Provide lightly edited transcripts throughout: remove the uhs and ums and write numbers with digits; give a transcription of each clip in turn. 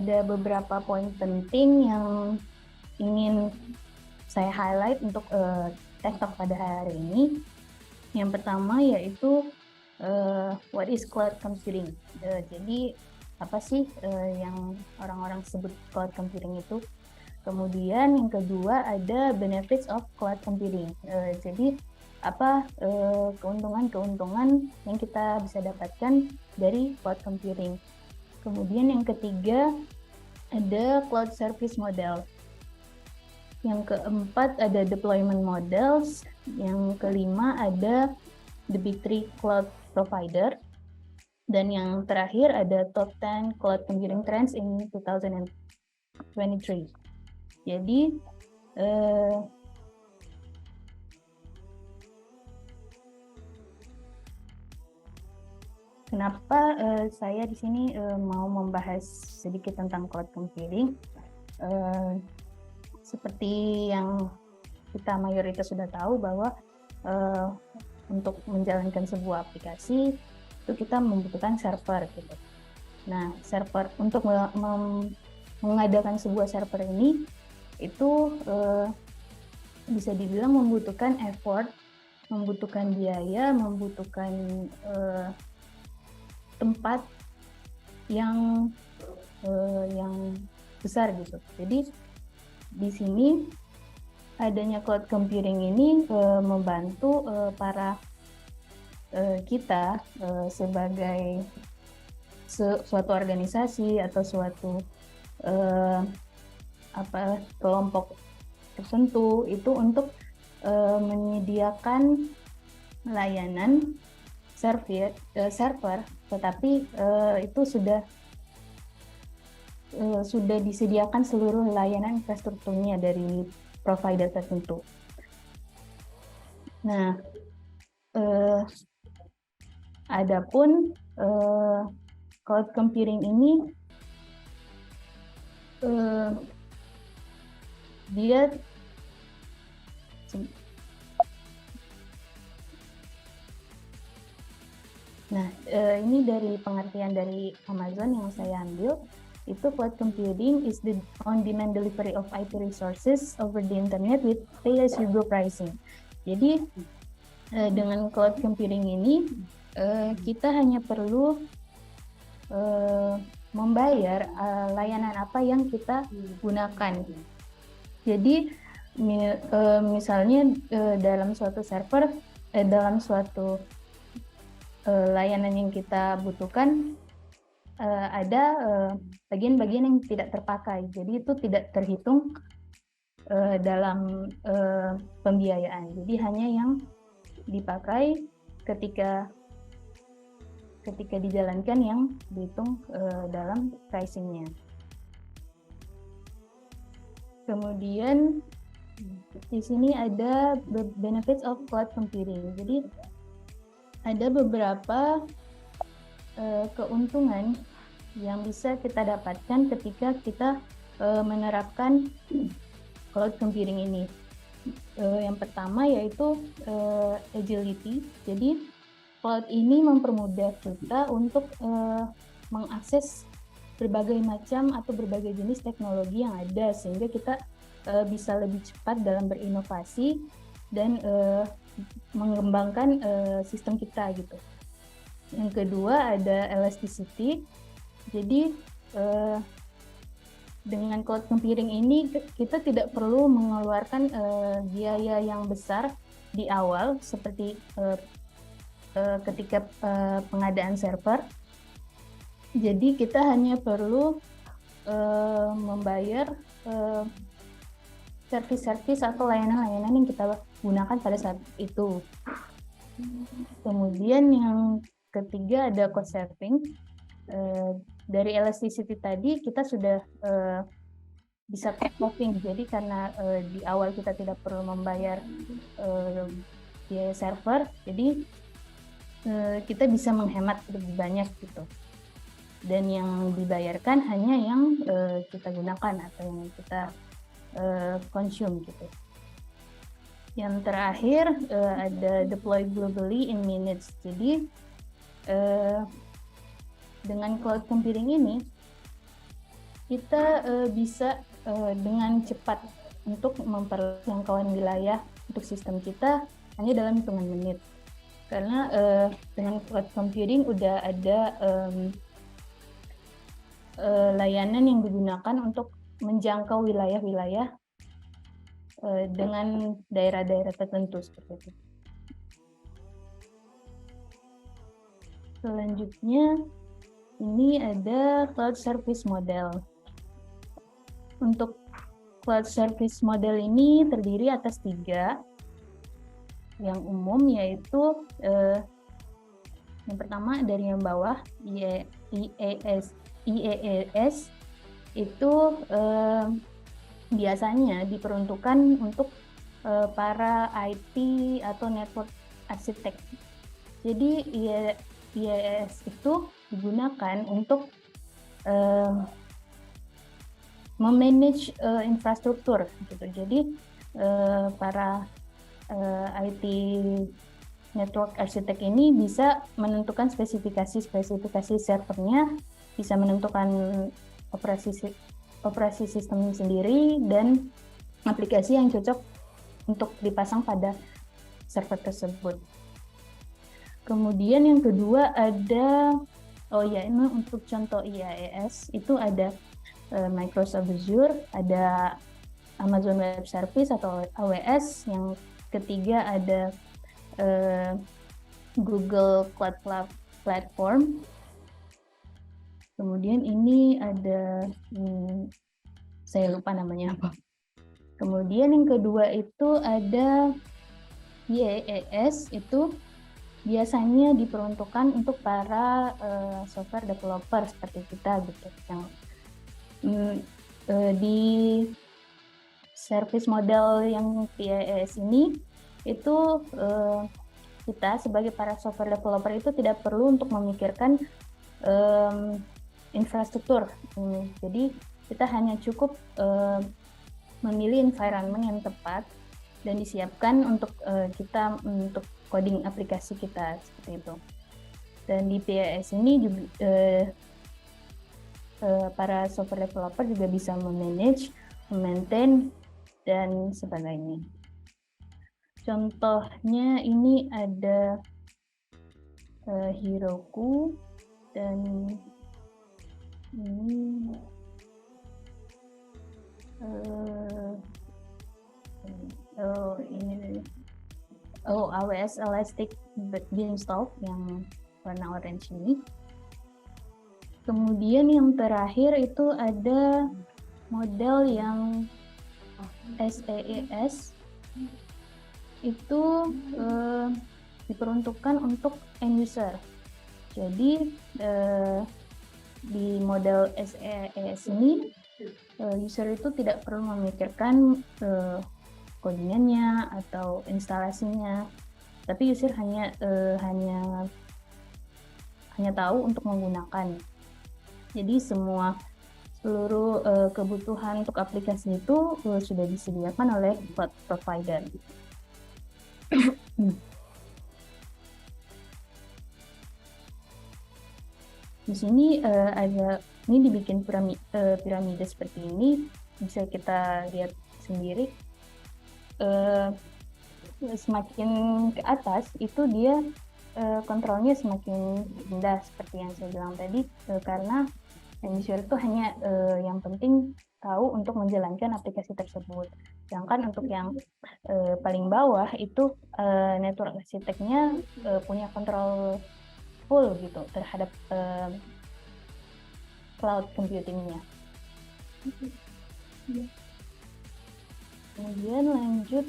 ada beberapa poin penting yang ingin saya highlight untuk TED Talk pada hari ini. Yang pertama yaitu what is cloud computing? Jadi apa sih yang orang-orang sebut cloud computing itu? Kemudian yang kedua ada benefits of cloud computing. Jadi apa keuntungan-keuntungan yang kita bisa dapatkan dari cloud computing. Kemudian yang ketiga ada cloud service model. Yang keempat ada deployment models. Yang kelima ada the big three cloud provider. Dan yang terakhir ada top 10 cloud computing trends in 2023. Jadi kenapa saya di sini mau membahas sedikit tentang cloud computing? Seperti yang kita mayoritas sudah tahu bahwa untuk menjalankan sebuah aplikasi itu kita membutuhkan server gitu. Nah, server untuk mengadakan sebuah server ini itu bisa dibilang membutuhkan effort, membutuhkan biaya, membutuhkan tempat yang besar gitu. Jadi di sini adanya cloud computing ini membantu para kita sebagai suatu organisasi atau suatu kelompok tertentu itu untuk menyediakan layanan server, tetapi itu sudah disediakan seluruh layanan infrastrukturnya dari provider tertentu. Nah, adapun cloud computing ini dia ini dari pengertian dari Amazon yang saya ambil, itu cloud computing is the on-demand delivery of IT resources over the internet with pay-as-you-go pricing. Jadi dengan cloud computing ini kita hanya perlu membayar layanan apa yang kita gunakan. Jadi misalnya dalam suatu server, dalam suatu layanan yang kita butuhkan ada bagian-bagian yang tidak terpakai, jadi itu tidak terhitung dalam pembiayaan. Jadi hanya yang dipakai ketika dijalankan yang dihitung dalam pricing-nya. Kemudian di sini ada benefits of cloud computing. Jadi ada beberapa keuntungan yang bisa kita dapatkan ketika kita menerapkan cloud computing ini. Yang pertama yaitu agility. Jadi cloud ini mempermudah kita untuk mengakses berbagai macam atau berbagai jenis teknologi yang ada, sehingga kita bisa lebih cepat dalam berinovasi dan mengembangkan sistem kita gitu. Yang kedua ada elasticity. Jadi dengan cloud computing ini kita tidak perlu mengeluarkan biaya yang besar di awal seperti ketika pengadaan server. Jadi kita hanya perlu membayar servis-servis atau layanan-layanan yang kita gunakan pada saat itu. Kemudian yang ketiga ada cost saving. Dari elasticity tadi kita sudah bisa cost saving. Jadi karena di awal kita tidak perlu membayar biaya server, jadi kita bisa menghemat lebih banyak gitu. Dan yang dibayarkan hanya yang kita gunakan atau yang kita consume gitu. Yang terakhir ada deploy globally in minutes. Jadi dengan cloud computing ini kita bisa dengan cepat untuk memperluas jangkauan wilayah untuk sistem kita hanya dalam hitungan menit. Karena dengan cloud computing udah ada layanan yang digunakan untuk menjangkau wilayah-wilayah dengan daerah-daerah tertentu seperti itu. Selanjutnya, ini ada cloud service model. Untuk cloud service model ini terdiri atas 3. Yang umum yaitu yang pertama dari yang bawah, IaaS itu biasanya diperuntukkan untuk para IT atau network architect. Jadi IaaS itu digunakan untuk memanage infrastruktur gitu. Jadi para IT network architect ini bisa menentukan spesifikasi servernya, bisa menentukan operasi sistem sendiri dan aplikasi yang cocok untuk dipasang pada server tersebut. Kemudian yang kedua ada, ini untuk contoh IaaS itu ada Microsoft Azure, ada Amazon Web Service atau AWS, yang ketiga ada Google Cloud Platform. Kemudian ini ada, saya lupa namanya apa. Kemudian yang kedua itu ada IaaS, itu biasanya diperuntukkan untuk para software developer seperti kita gitu, yang di service model yang IaaS ini itu kita sebagai para software developer itu tidak perlu untuk memikirkan infrastruktur. Jadi kita hanya cukup memilih environment yang tepat dan disiapkan untuk kita untuk coding aplikasi kita seperti itu. Dan di IaaS ini juga para software developer juga bisa memanage, maintain dan sebagainya. Contohnya ini ada Heroku dan ini AWS Elastic Beanstalk yang warna orange ini. Kemudian yang terakhir itu ada model yang SaaS, itu diperuntukkan untuk end user. Jadi di model SaaS ini user itu tidak perlu memikirkan codingannya atau instalasinya, tapi user hanya tahu untuk menggunakan. Jadi seluruh kebutuhan untuk aplikasi itu sudah disediakan oleh cloud provider. Di sini ini dibikin piramida seperti ini, bisa kita lihat sendiri. Semakin ke atas itu dia kontrolnya semakin rendah seperti yang saya bilang tadi, karena end user itu hanya yang penting tahu untuk menjalankan aplikasi tersebut. Sedangkan untuk yang paling bawah itu network architect-nya punya kontrol full gitu terhadap cloud computing-nya. Kemudian lanjut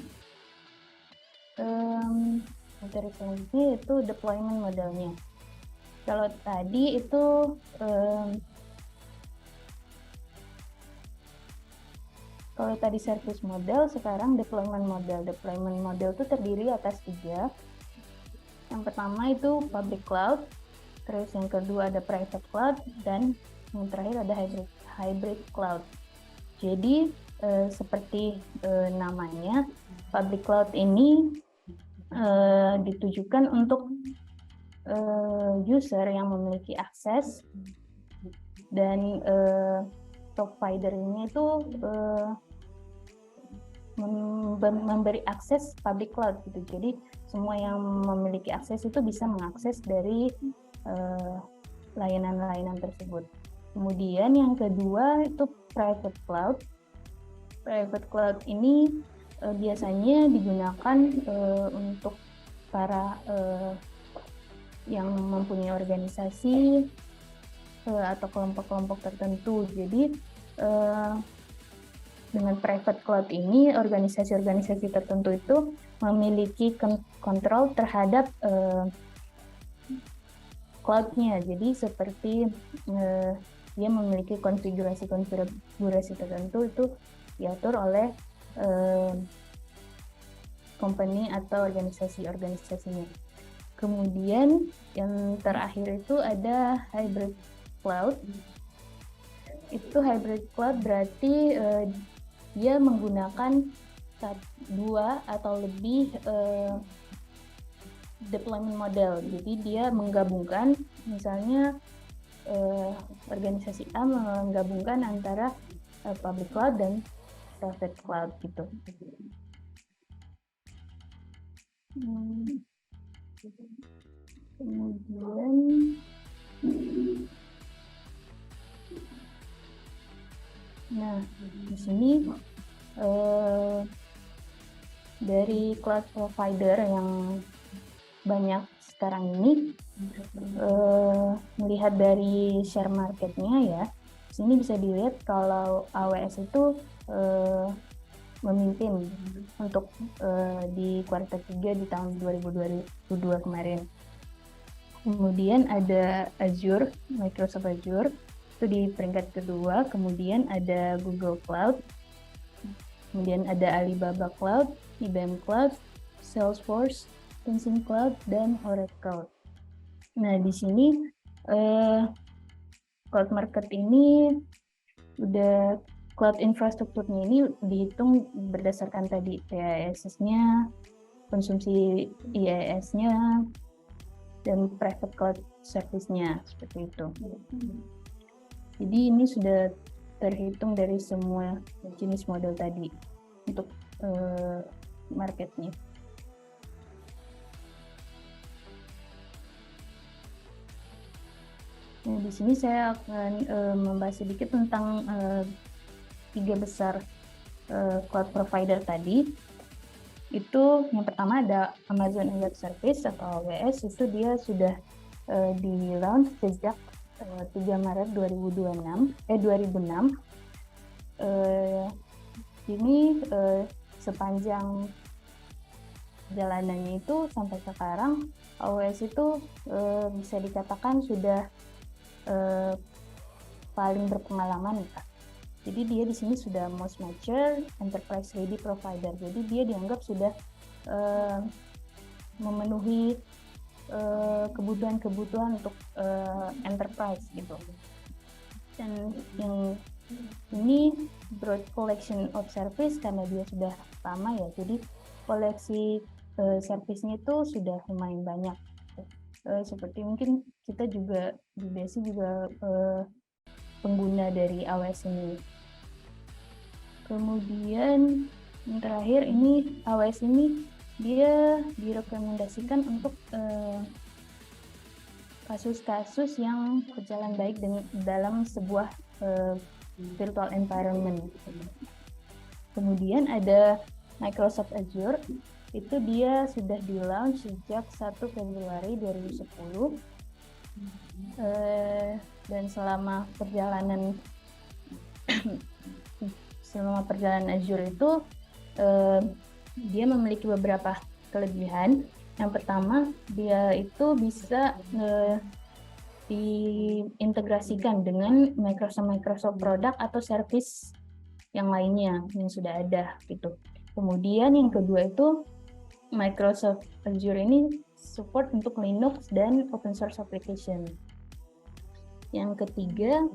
materi selanjutnya yaitu deployment modelnya. Kalau tadi itu kalau tadi service model, sekarang deployment model. Deployment model itu terdiri atas 3. Yang pertama itu public cloud, terus yang kedua ada private cloud, dan yang terakhir ada hybrid cloud. Jadi seperti namanya, public cloud ini ditujukan untuk user yang memiliki akses dan provider ini itu memberi akses public cloud gitu. Jadi semua yang memiliki akses itu bisa mengakses dari layanan-layanan tersebut. Kemudian yang kedua itu private cloud. Private cloud ini biasanya digunakan untuk para yang mempunyai organisasi atau kelompok-kelompok tertentu. Jadi dengan private cloud ini organisasi-organisasi tertentu itu memiliki kontrol terhadap cloud-nya. Jadi seperti dia memiliki konfigurasi tertentu itu diatur oleh company atau organisasinya. Kemudian yang terakhir itu ada hybrid cloud. Itu hybrid cloud berarti dia menggunakan dua atau lebih deployment model. Jadi dia menggabungkan, misalnya organisasi A menggabungkan antara public cloud dan private cloud gitu. Kemudian di sini dari cloud provider yang banyak sekarang ini, melihat dari share marketnya ya, di sini bisa dilihat kalau AWS itu memimpin untuk di kuartal 3 di tahun 2022 kemarin. Kemudian ada Azure, Microsoft Azure, itu di peringkat kedua. Kemudian ada Google Cloud, kemudian ada Alibaba Cloud, IBM Cloud, Salesforce, Tencent Cloud, dan Oracle. Nah, di sini cloud market ini udah cloud infrastrukturnya ini dihitung berdasarkan tadi IaaS-nya, konsumsi IaaS-nya, dan private cloud service-nya, seperti itu. Jadi ini sudah terhitung dari semua jenis model tadi untuk marketnya. Nah, di sini saya akan membahas sedikit tentang tiga besar cloud provider tadi. Itu yang pertama ada Amazon Web Service atau AWS, itu dia sudah di launch sejak 3 Maret 2006. Ini sepanjang jalanannya itu sampai sekarang AWS itu bisa dikatakan sudah paling berpengalaman, Kak. Jadi dia di sini sudah most mature enterprise ready provider. Jadi dia dianggap sudah memenuhi kebutuhan untuk enterprise gitu. Dan yang ini broad collection of service karena dia sudah lama ya. Jadi koleksi service-nya itu sudah lumayan banyak. Seperti mungkin kita juga di BSI juga pengguna dari AWS ini. Kemudian yang terakhir ini AWS ini dia direkomendasikan untuk kasus-kasus yang berjalan baik dalam sebuah virtual environment. Kemudian ada Microsoft Azure, itu dia sudah di launch sejak 1 Februari 2010. Dan selama perjalanan Azure itu dia memiliki beberapa kelebihan. Yang pertama, dia itu bisa diintegrasikan dengan Microsoft produk atau service yang lainnya yang sudah ada gitu. Kemudian yang kedua itu Microsoft Azure ini support untuk Linux dan open source application. Yang ketiga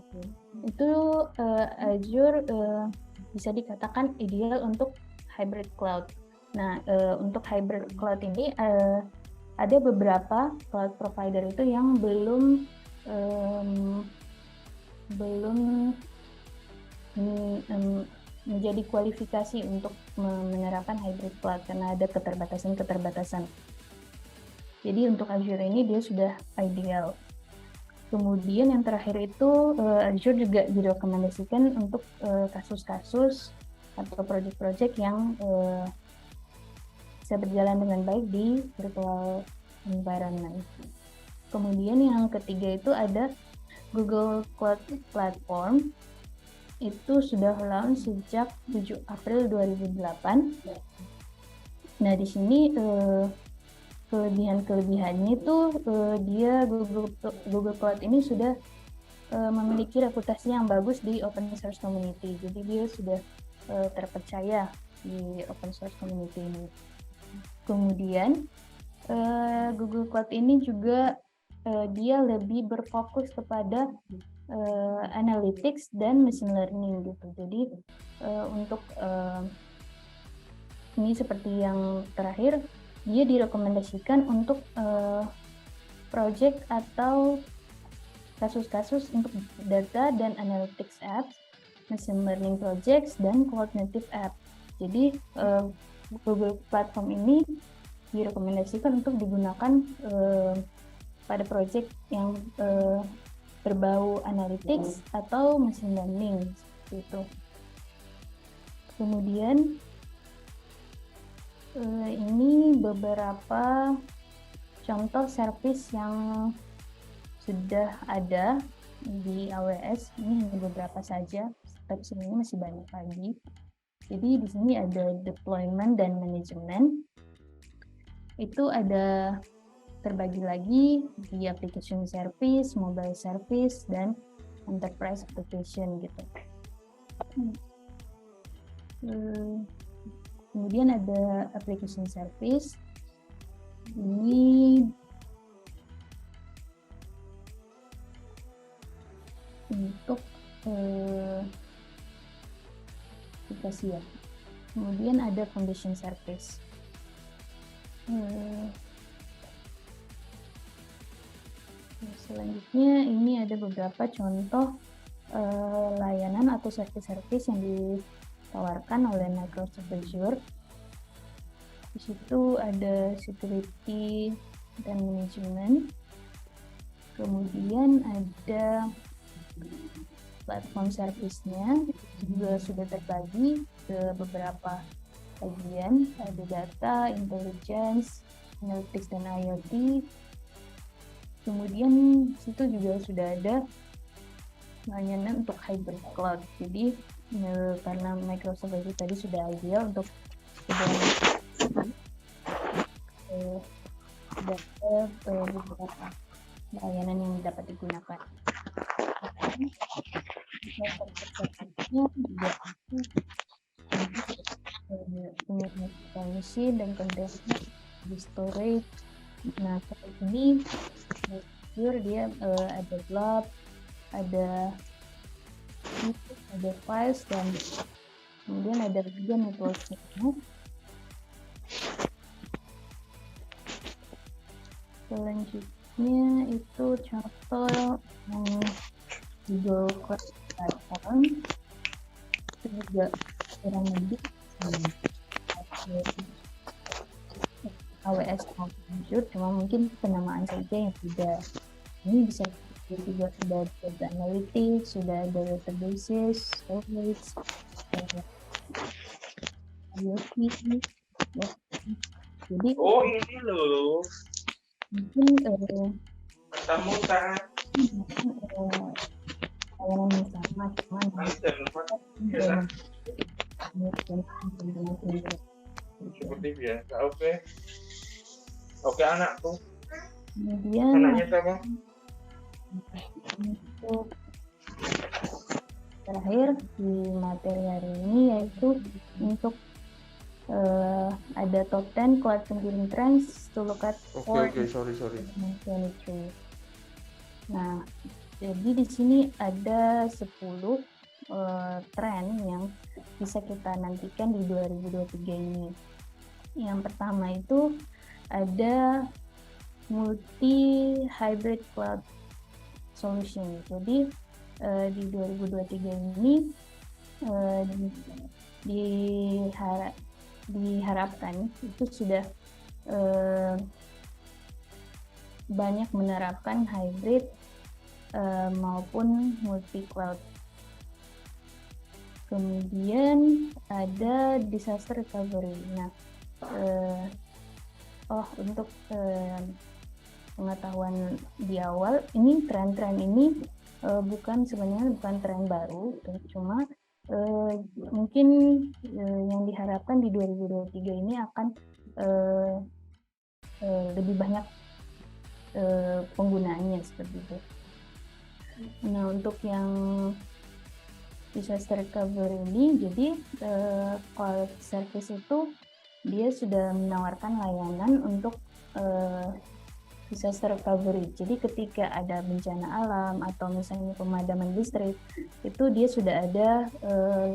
itu Azure bisa dikatakan ideal untuk hybrid cloud. Nah, untuk hybrid cloud ini ada beberapa cloud provider itu yang belum ini menjadi kualifikasi untuk menerapkan hybrid cloud karena ada keterbatasan. Jadi untuk Azure ini dia sudah ideal. Kemudian yang terakhir itu Azure juga direkomendasikan untuk kasus-kasus atau project-project yang bisa berjalan dengan baik di virtual environment. Kemudian yang ketiga itu ada Google Cloud Platform. Itu sudah launch sejak 7 April 2008. Nah, di sini kelebihannya itu dia Google Cloud ini sudah memiliki reputasi yang bagus di open source community. Jadi dia sudah terpercaya di open source community ini. Kemudian Google Cloud ini juga dia lebih berfokus kepada analytics dan machine learning gitu. Jadi untuk ini seperti yang terakhir, dia direkomendasikan untuk project atau kasus-kasus untuk data dan analytics apps, machine learning projects, dan cloud native app. Jadi Google Platform ini direkomendasikan untuk digunakan pada project yang berbau analytics atau machine learning gitu. Kemudian ini beberapa contoh service yang sudah ada di AWS. Ini hanya beberapa saja, tapi sebenarnya masih banyak lagi. Jadi di sini ada deployment dan management. Itu ada terbagi lagi di application service, mobile service, dan enterprise application gitu. Kemudian ada application service. Ini untuk aplikasi ya. Kemudian ada foundation service. Selanjutnya ini ada beberapa contoh layanan atau service-service yang ditawarkan oleh Microsoft Azure. Di situ ada security dan management. Kemudian ada platform service-nya juga sudah terbagi ke beberapa bagian. Ada data, intelligence, analytics, dan IoT. Kemudian di situ juga sudah ada layanan untuk hybrid cloud. Jadi karena Microsoft Azure tadi sudah ideal untuk beberapa layanan yang dapat digunakan. Juga punya mesin dan container di storage. Nah, seperti ini Azure dia ada blob, ada files, dan kemudian ada juga networknya. Selanjutnya itu contoh Google Cloud Platform. Itu juga kurang lebih AWS maupun Azure, cuma mungkin penamaan saja yang beda. Ini bisa juga sudah ada analytics, sudah ada databases, storage, IoT. Jadi ini loh. Mungkin Muta-muta. layanan yang sama, cuman seperti biasa. Oke anakku. Kemudian Anaknya siapa? untuk terakhir di materi hari ini yaitu untuk ada top 10 cloud computing trends to look at for Sorry. 2023. Nah, jadi di sini ada 10 tren yang bisa kita nantikan di 2023 ini. Yang pertama itu ada multi hybrid cloud solution. Jadi di 2023 ini diharapkan itu sudah banyak menerapkan hybrid maupun multi cloud. Kemudian ada disaster recovery. Nah, untuk pengetahuan di awal, ini tren-tren ini sebenarnya bukan tren baru, cuma mungkin yang diharapkan di 2023 ini akan lebih banyak penggunaannya seperti itu. Nah, untuk yang disaster recovery ini, jadi cloud service itu dia sudah menawarkan layanan untuk disaster recovery. Jadi ketika ada bencana alam atau misalnya pemadaman listrik, itu dia sudah ada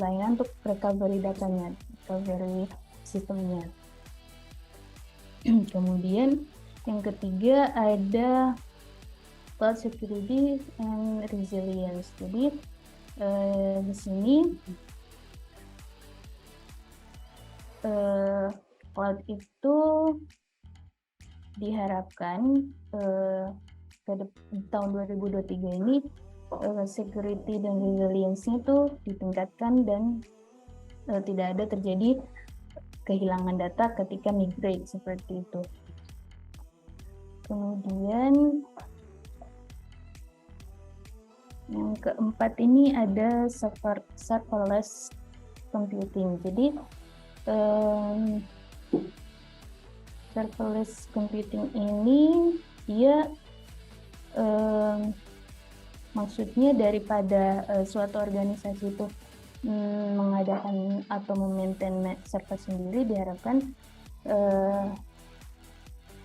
layanan untuk recovery datanya, recovery sistemnya. Kemudian yang ketiga ada cloud security and resilience. Jadi di sini cloud itu diharapkan di tahun 2023 ini security dan resilience-nya itu ditingkatkan dan tidak ada terjadi kehilangan data ketika migrate seperti itu. Kemudian yang keempat ini ada serverless computing. Jadi serverless computing ini dia maksudnya daripada suatu organisasi itu mengadakan atau memaintain server sendiri, diharapkan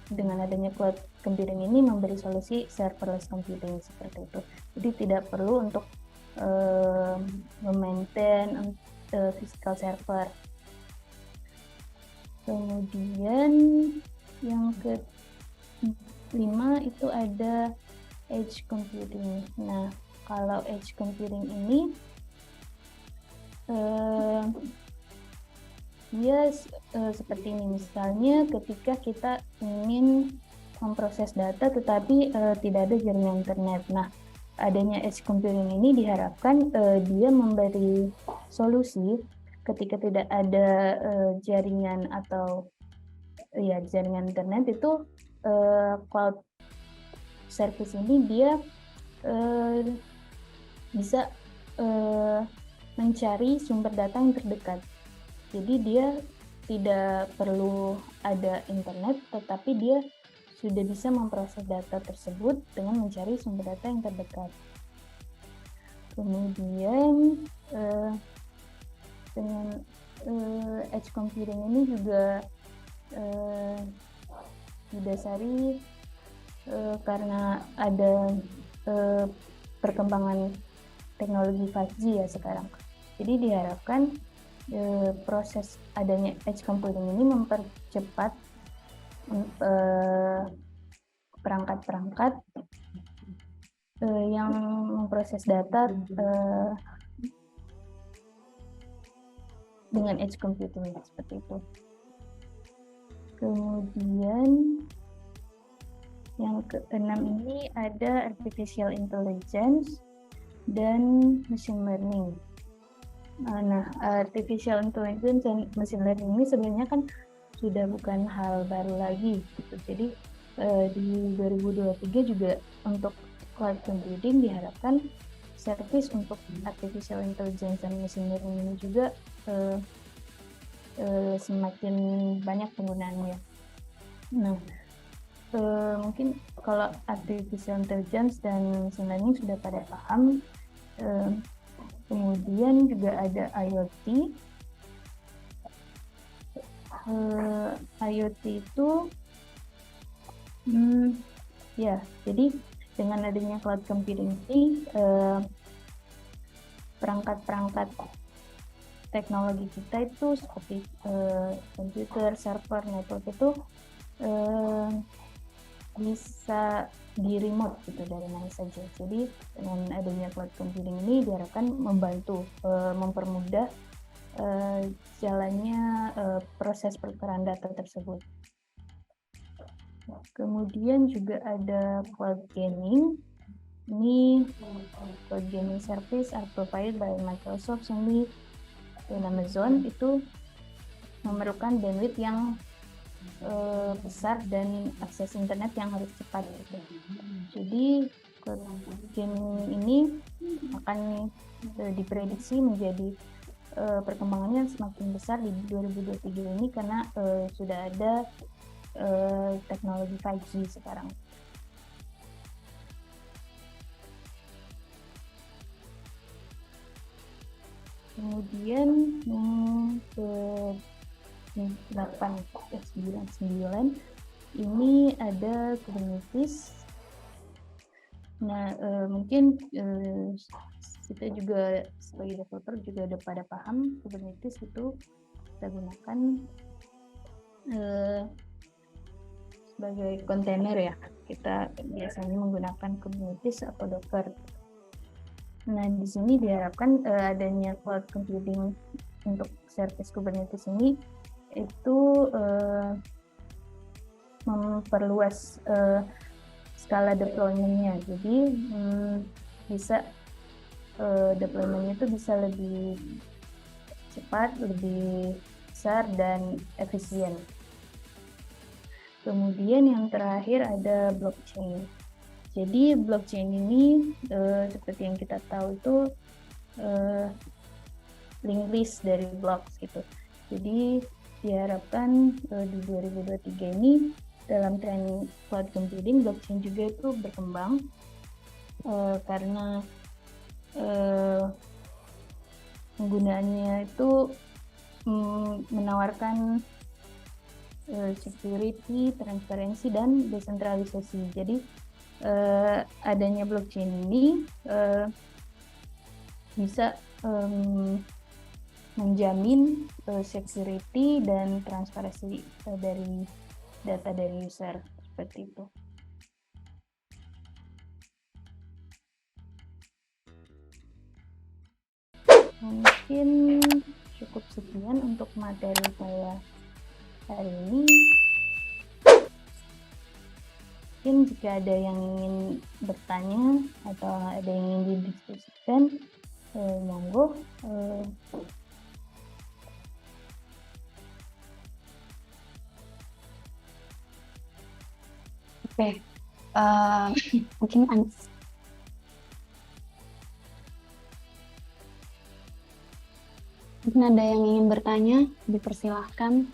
dengan adanya cloud computing ini memberi solusi serverless computing seperti itu. Jadi tidak perlu untuk memaintain physical server. Kemudian yang kelima itu ada edge computing. Nah, kalau edge computing ini dia seperti ini, misalnya ketika kita ingin memproses data tetapi tidak ada jaringan internet. Nah, adanya edge computing ini diharapkan dia memberi solusi ketika tidak ada jaringan atau jaringan internet itu, cloud service ini dia bisa mencari sumber data yang terdekat. Jadi dia tidak perlu ada internet, tetapi dia sudah bisa memproses data tersebut dengan mencari sumber data yang terdekat. Kemudian dengan edge computing ini juga didasari karena ada perkembangan teknologi 5G ya sekarang. Jadi diharapkan proses adanya edge computing ini mempercepat perangkat-perangkat yang memproses data dengan edge computing seperti itu. Kemudian yang keenam ini ada artificial intelligence dan machine learning. Nah, artificial intelligence dan machine learning ini sebenarnya kan sudah bukan hal baru lagi gitu. Jadi di 2023 juga untuk cloud computing diharapkan service untuk artificial intelligence dan machine learning ini juga semakin banyak penggunaannya. Nah, mungkin kalau artificial intelligence dan machine learning sudah pada paham. Kemudian juga ada IoT. IoT itu jadi dengan adanya cloud computing ini perangkat-perangkat teknologi kita itu seperti komputer, server, network itu bisa di remote gitu dari mana saja. Jadi dengan adanya cloud computing ini diharapkan membantu mempermudah jalannya proses pertukaran data tersebut. Kemudian juga ada cloud gaming. Ini cloud gaming service are provided by Microsoft, Sony, dan Amazon. Itu memerlukan bandwidth yang besar dan akses internet yang harus cepat gitu. Jadi cloud gaming ini akan diprediksi menjadi perkembangannya semakin besar di 2023 ini karena sudah ada teknologi 5G sekarang. Kemudian yang ke 99 ini ada Kubernetes. Nah, mungkin kita juga sebagai developer juga udah pada paham Kubernetes itu kita gunakan sebagai kontainer ya. Kita biasanya menggunakan Kubernetes atau Docker. Nah, di sini diharapkan adanya cloud computing untuk service Kubernetes ini itu memperluas skala deployment-nya. Jadi bisa deployment-nya itu bisa lebih cepat, lebih besar dan efisien. Kemudian yang terakhir ada blockchain. Jadi blockchain ini seperti yang kita tahu itu linked list dari blocks gitu. Jadi diharapkan di 2023 ini dalam tren cloud computing, blockchain juga itu berkembang karena penggunaannya itu menawarkan security, transparansi, dan desentralisasi. Jadi adanya blockchain ini bisa menjamin security dan transparansi dari data dari user, seperti itu. Mungkin cukup sekian untuk materi saya hari ini. Mungkin jika ada yang ingin bertanya atau ada yang ingin didiskusikan, monggo. Oke, mungkin ada yang ingin bertanya, dipersilahkan.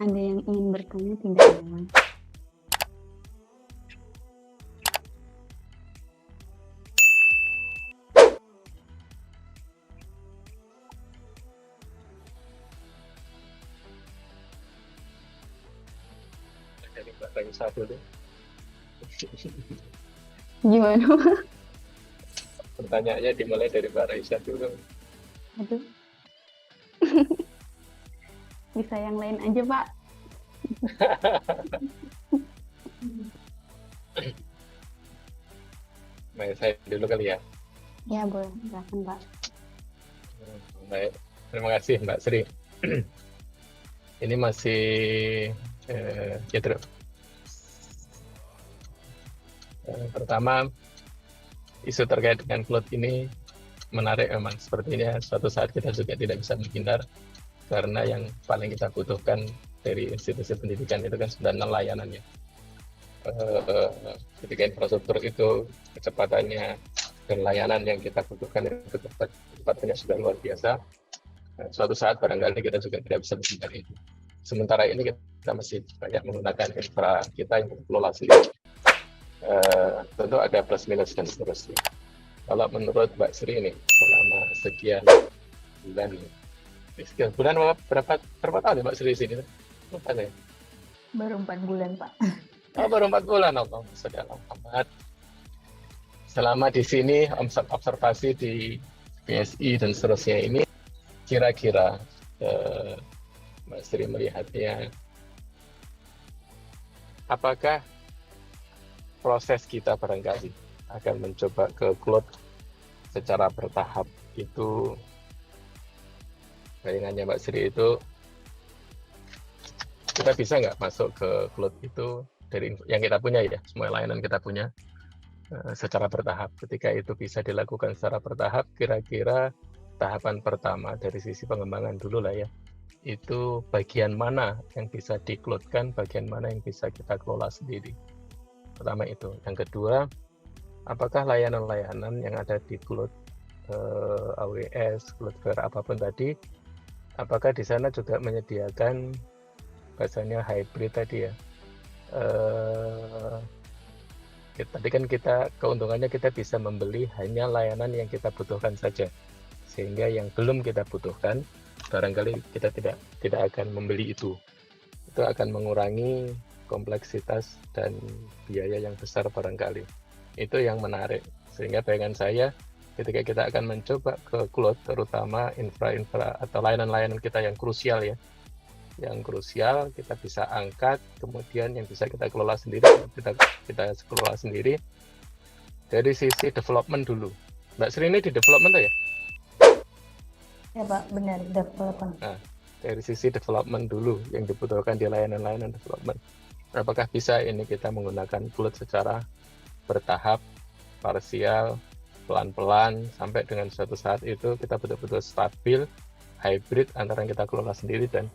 Ada yang ingin bertanya, tidak ada. Dari Mbak Raisa dulu. Gimana? Pertanyaannya dimulai dari Mbak Raisa dulu. Aduh. Bisa yang lain aja, Pak. Mbak saya dulu kali ya. Ya, boleh. Silakan, Pak. Baik, terima kasih Mbak Sri. Ini masih ya terus. Pertama, isu terkait dengan cloud ini menarik memang. Sepertinya suatu saat kita juga tidak bisa menghindar, karena yang paling kita butuhkan dari institusi pendidikan itu kan sebenarnya layanannya. Ketika infrastruktur itu kecepatannya dan layanan yang kita butuhkan itu kecepatannya sudah luar biasa, suatu saat barangkali kita juga tidak bisa menghindar itu. Sementara ini kita masih banyak menggunakan infra kita yang dikelola sendiri. Tentu ada plus minus dan seterusnya. Kalau menurut Mbak Sri ini selama sekian bulan, sekian bulan berapa tahun ya Mbak Sri di sini? Lupa saya. Baru 4 bulan, Pak. Oh, baru 4 bulan, oh, sudah lama banget. Selama di sini observasi di PSI dan seterusnya ini, kira-kira Mbak Sri melihatnya, apakah proses kita barangkali akan mencoba ke cloud secara bertahap itu, bayangannya Mbak Sri itu, kita bisa nggak masuk ke cloud itu dari yang kita punya ya, semua layanan kita punya secara bertahap. Ketika itu bisa dilakukan secara bertahap, kira-kira tahapan pertama dari sisi pengembangan dulu lah ya, itu bagian mana yang bisa di-cloud-kan, bagian mana yang bisa kita kelola sendiri. Pertama itu. Yang kedua, apakah layanan-layanan yang ada di cloud, AWS, Cloudflare, apapun tadi, apakah di sana juga menyediakan bahasanya hybrid tadi ya. Tadi kan kita keuntungannya kita bisa membeli hanya layanan yang kita butuhkan saja, sehingga yang belum kita butuhkan barangkali kita tidak akan membeli itu akan mengurangi kompleksitas dan biaya yang besar barangkali. Itu yang menarik, sehingga bayangan saya ketika kita akan mencoba ke cloud, terutama infra atau layanan-layanan kita yang krusial ya, yang krusial kita bisa angkat, kemudian yang bisa kita kelola sendiri, kita kelola sendiri dari sisi development dulu. Mbak Sri ini di development ya? Ya Pak, benar, development. Nah, dari sisi development dulu yang dibutuhkan di layanan-layanan development. Apakah bisa ini kita menggunakan cloud secara bertahap, parsial, pelan-pelan, sampai dengan suatu saat itu kita betul-betul stabil, hybrid antara yang kita kelola sendiri dan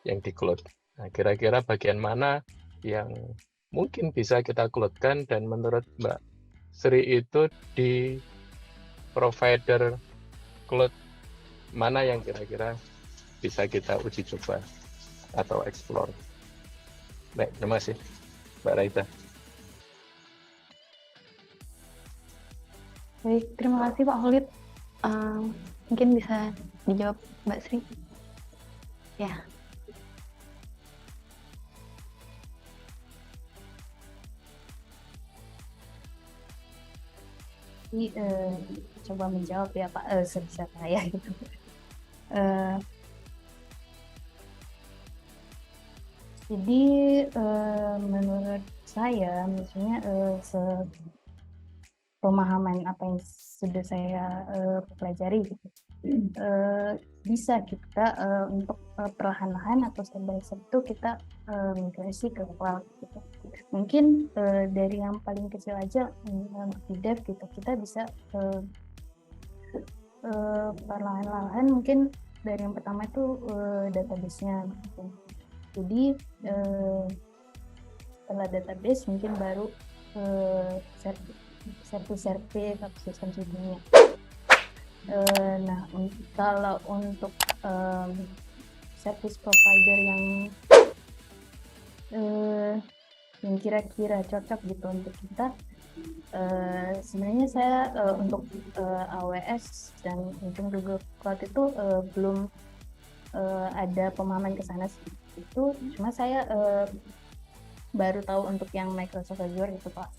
yang di cloud. Nah, kira-kira bagian mana yang mungkin bisa kita cloud-kan, dan menurut Mbak Sri itu di provider cloud mana yang kira-kira bisa kita uji coba atau explore. Baik, terima kasih Mbak Raita. Baik, terima kasih Pak Khalid. Mungkin bisa dijawab Mbak Sri. Ya. Jadi, coba menjawab ya Pak, sebisa saya gitu. Jadi menurut saya, misalnya pemahaman apa yang sudah saya pelajari gitu, bisa kita untuk perlahan-lahan atau step by step itu kita migrasi ke cloud gitu. Mungkin dari yang paling kecil aja di dev gitu, kita bisa perlahan-lahan, mungkin dari yang pertama itu database-nya gitu. Jadi setelah database mungkin baru servis atau sistem sebelumnya. Nah, kalau untuk service provider yang kira-kira cocok gitu untuk kita, sebenarnya saya untuk AWS dan mungkin Google Cloud itu belum ada pemahaman ke sana itu, cuma saya baru tahu untuk yang Microsoft Azure itu Pak.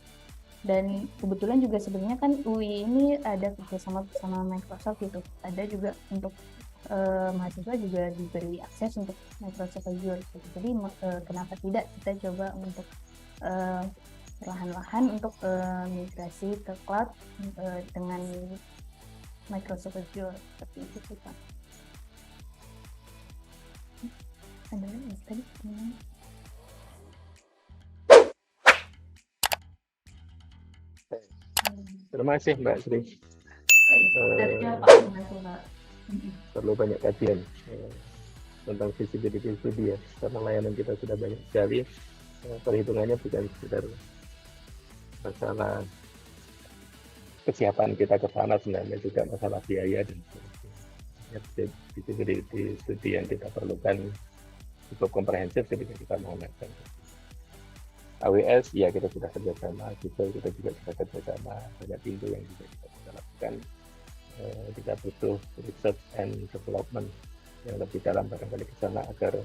Dan kebetulan juga sebenarnya kan UI ini ada kerjasama bersama Microsoft gitu. Ada juga untuk mahasiswa juga diberi akses untuk Microsoft Azure gitu. Jadi kenapa tidak kita coba untuk perlahan-lahan untuk migrasi ke cloud dengan Microsoft Azure seperti itu sih Pak. Ada lagi tadi? Terima kasih Mbak Sri. Perlu banyak kajian tentang visibility studi ya, karena layanan kita sudah banyak sekali. Perhitungannya bukan sekedar masalah kesiapan kita ke sana, sebenarnya juga masalah biaya dan visibility studi yang kita perlukan cukup komprehensif ketika kita menggunakan AWS. Ya, kita sudah kerjasama, Google kita juga sudah kerjasama, banyak pintu yang juga kita bisa lakukan. kan kita butuh research and development yang lebih dalam barangkali ke sana agar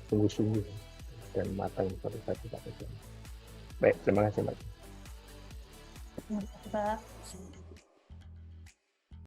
sungguh-sungguh dan matang pada saat kita kerja. Baik, terima kasih Mbak. Terima kasih, Pak.